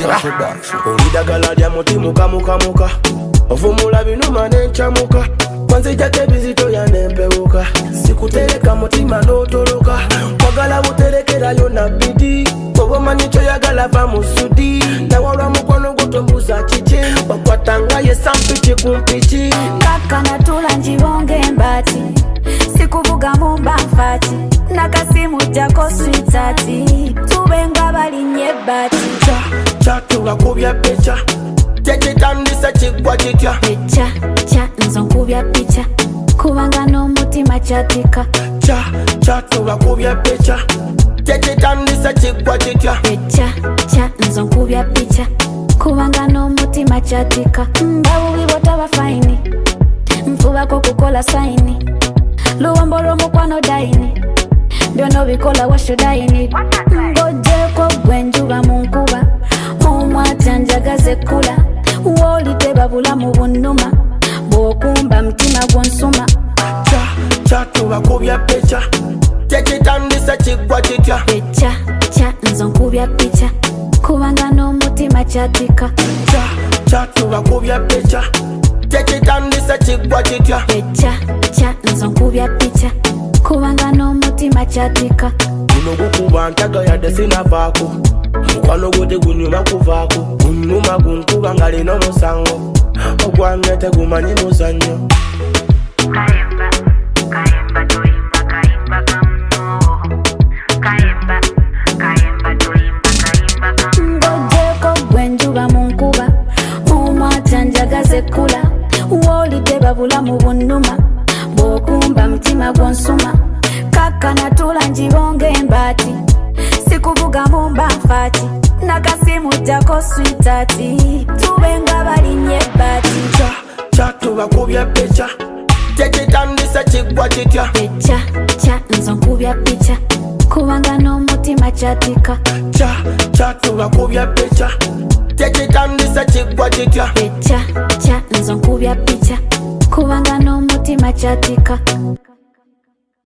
Olidagala lya muti muka ovumula binuma nenchamuka kwanzijako ebizito yanempewuka sikutereka mutima n'otoloka kwagala buterekerayo na bidi obomanyi kyoyagala va mu sudi nawalwa mukono gutombuza kiki wakwatanga yesampiki kumpiki kakanatula njibonge embati sikuvuga mumba nfati nakasimu jako switati tubenga balinye bati chatuba kubya pecha tekitandisa kigwa kitya pecha nzo nkubya picha kubanga n'omutima kyatika chatuba kubya pecha tekitandisa kigwa kitya pecha nzo nkubya picha kubanga n'omutima kyatika babubi botaba faini nfubako kukola saini luwombo lw'omukwano daini byonna bikola washodaini ngojeko gwenjuba mu nkuba omwata njagaze kula wolite babula mu bunnuma bw'okumba mutima gw'onsuma chatuba kubya pecha tekitandisa kigwa kitya pecha nzo nkubya picha kubanga n'omutima kyatika chatuba kubya pecha tekitandisa kigwa kitya pecha nzo nkubya picha kubanga n'omutima kyatika guno gukuba ntaga yadde sinavaako mukwano gwote gunyuma kuvaako gunnuma gunkuba nga lina omusango ogwange tegumanyi muzannyo Kayemba toyimba kayimba kamuno kayemba toyimba kayimba kamuno ngojeko gwenjuba mu nkuba omwata njagaze kula wolite babula mu bunnuma bw'okumba mutima gw'onsuma kakanatula njibonge embati sikuvuga mumba nfati nakasimu jako switati tubenga balinye bati chatuba kubya pecha tekitandisa kigwa kitya pecha nzo nkubya picha kubanga n'omutima kyatika chatuba kubya pecha tekitandisa kigwa kitya pecha nzo nkubya picha kubanga n'omutima kyatika